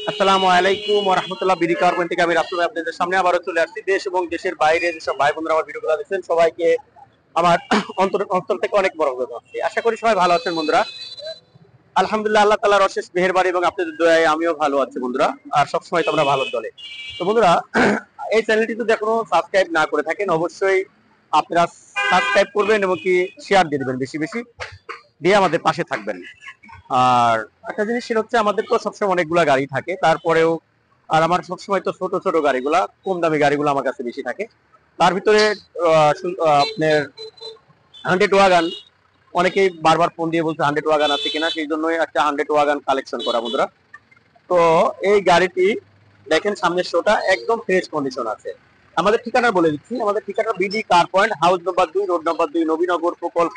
আসসালামু আলাইকুম ওয়া রাহমাতুল্লাহ। বিডি কার পয়েন্ট থেকে আমি রাসূল ভাই আপনাদের সামনে আবারও চলে আসছি। দেশ এবং দেশের বাইরে যেসব ভাই বোনরা আমার ভিডিওগুলো দেখছেন সবাইকে আমার অন্তর থেকে অনেক বড় জানাচ্ছি। আশা করি সবাই ভালো আছেন বন্ধুরা। আলহামদুলিল্লাহ, আল্লাহ তাআলার অশেষ মেহেরবানি এবং আপনাদের দয়ায় আমিও ভালো আছি বন্ধুরা। আর সবসময় তোমরা ভালো দলে। তো বন্ধুরা, এই চ্যানেলটি যদি এখনো সাবস্ক্রাইব না করে থাকেন অবশ্যই আপনারা সাবস্ক্রাইব করবেন এবং কি শেয়ার দিয়ে দিবেন বেশি বেশি, দিয়ে আমাদের পাশে থাকবেন। আর একটা জিনিস সেটা হচ্ছে, আমাদের তো সবসময় অনেকগুলা গাড়ি থাকে, তারপরেও আর আমার সবসময় তো ছোট ছোট গাড়িগুলা, কম দামি গাড়িগুলো আমার কাছে বেশি থাকে। তার ভিতরে আপনার 100 ওয়াগান, অনেকেই বারবার ফোন দিয়ে বলছে 100 ওয়াগান আছে কিনা, সেই জন্যই একটা 100 ওয়াগান কালেকশন করা বন্ধুরা। তো এই গাড়িটি দেখেন, সামনের শোটা একদম ফ্রেশ কন্ডিশন আছে। আমাদের ঠিকানা বলে দিচ্ছি, আমাদের ঠিকানা BD car point, house number 2, road number 2, Nabinagar প্রকল্প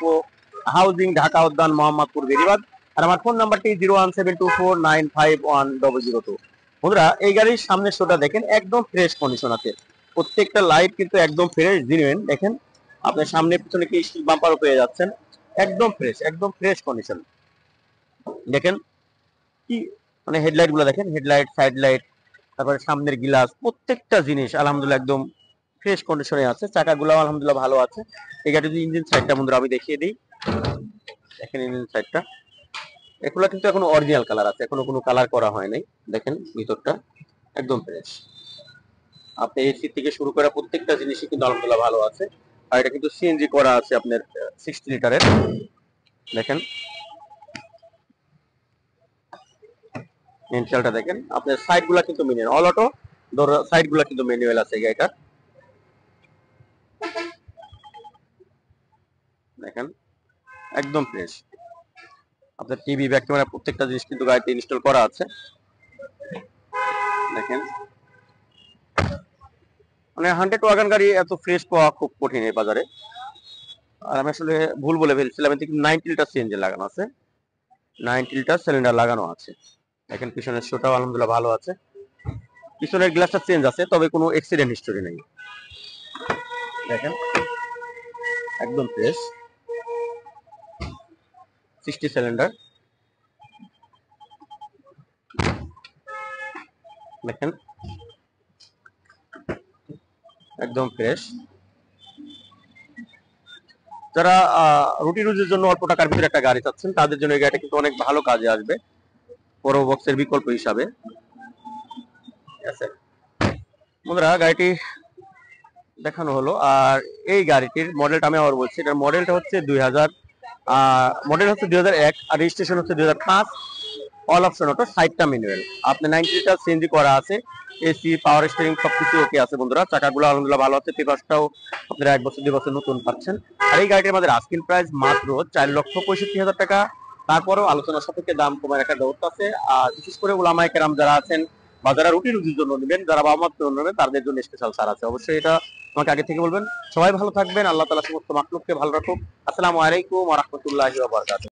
হাউজিং, ঢাকা উদ্যান, মোহাম্মদপুর, বেরিবাদ। আর আমার ফোন নাম্বারটি 01724951002। বন্ধুরা, এই গাড়ির সামনের শোটা দেখেন একদম ফ্রেশ কন্ডিশন আছে। প্রত্যেকটা লাইট কিন্তু একদম ফ্রেশ জেনুইন। দেখেন আপনার সামনে পিছনে কি স্টিল বাম্পারও পেয়ে যাচ্ছেন, একদম ফ্রেশ কন্ডিশন। দেখেন কি মানে হেডলাইট গুলো দেখেন, হেডলাইট, সাইড লাইট, তারপরে সামনের গ্লাস, প্রত্যেকটা জিনিস আলহামদুলিল্লাহ একদম ফ্রেশ কন্ডিশনে আছে। চাকাগুলো আলহামদুলিল্লাহ ভালো আছে। এই গাড়ির ইঞ্জিন সাইডটা বন্ধুরা আমি দেখিয়ে দিই। দেখেন ইঞ্জিন সাইডটা, এগুলো কিন্তু এখনো অরিজিনাল কালার আছে, এখনো কোনো কালার করা হয় নাই। দেখেন ভিতরটা একদম ফ্রেশ। আপনি এসি থেকে শুরু করে প্রত্যেকটা জিনিসই কিন্তু আলহামদুলিল্লাহ ভালো আছে। আর এটা কিন্তু সিএনজি করা আছে আপনার 60 লিটারের। দেখেন ইনশালটা দেখেন, আপনার সাইড গুলা কিন্তু ম্যানুয়াল, অল অটো সাইড গুলা কিন্তু ম্যানুয়াল আছে গাড়িটা। দেখেন একদম ফ্রেশ। আপনার টিভি, ব্যাক ক্যামেরা, প্রত্যেকটা জিনিস কিন্তু গাড়িতে ইনস্টল করা আছে। দেখেন মানে 100 ওয়াগন গাড়ি এত ফ্রেশ পাওয়া খুব কঠিন এই বাজারে। আর আমি আসলে ভুল বলে ফেলছিলাম, এতে কিন্তু 90 লিটার সিএনজি লাগানো আছে, 90 লিটার সিলিন্ডার লাগানো আছে। দেখেন পিছনের শোটাও আলহামদুলিল্লাহ ভালো আছে। পিছনের গ্লাসটা চেঞ্জ আছে, তবে কোনো অ্যাক্সিডেন্ট হিস্টোরি নেই। দেখেন একদম ফ্রেশ, 60 সিলিন্ডার। দেখেন একদম ফ্রেশ। যারা রুটি রুজির জন্য অল্প টাকার ভিতরে একটা গাড়ি চাচ্ছেন, তাদের জন্য এই গাড়িটা কিন্তু অনেক ভালো কাজে আসবে, বড় বক্সের বিকল্প হিসাবে। ঠিক আছে বন্ধুরা, গাড়িটি দেখানো হলো। আর এই গাড়িটির মডেলটা আমি আবার বলছি, এটার মডেলটা হচ্ছে 2000, মডেল হচ্ছে 2001, আর রেজিস্ট্রেশন হচ্ছে 2005। অল অপশন অটো, সাইডটা ম্যানুয়াল। আপনি 90 লিটার সিএনজি করা আছে, এসি, পাওয়ার স্টিয়ারিং সবকিছু ওকে আছে বন্ধুরা। চাকাগুলো আলহামদুলিল্লাহ ভালো আছে, পেপারসটাও আপনারা 1 বছর 2 বছর নতুন পাচ্ছেন। আর এই গাড়িটির আমাদের আস্কিং প্রাইস মাত্র 4,65,000 টাকা। তারপরেও আলোচনার সাপেক্ষে দাম কমার একটা ব্যবস্থা আছে। আর বিশেষ করে উলামায়ে কেরাম যারা আছেন বা যারা রুটি রুজির জন্য নেবেন, যারা বাবা মার জন্য নেবেন, তাদের জন্য স্পেশাল ছাড় আছে। অবশ্যই এটা আমাকে আগে থেকে বলবেন। সবাই ভালো থাকবেন, আল্লাহ তাআলা সমস্ত মাখলুককে ভালো রাখুক। আসসালামু আলাইকুম ওয়া রাহমাতুল্লাহি ওয়া বারাকাতুহু।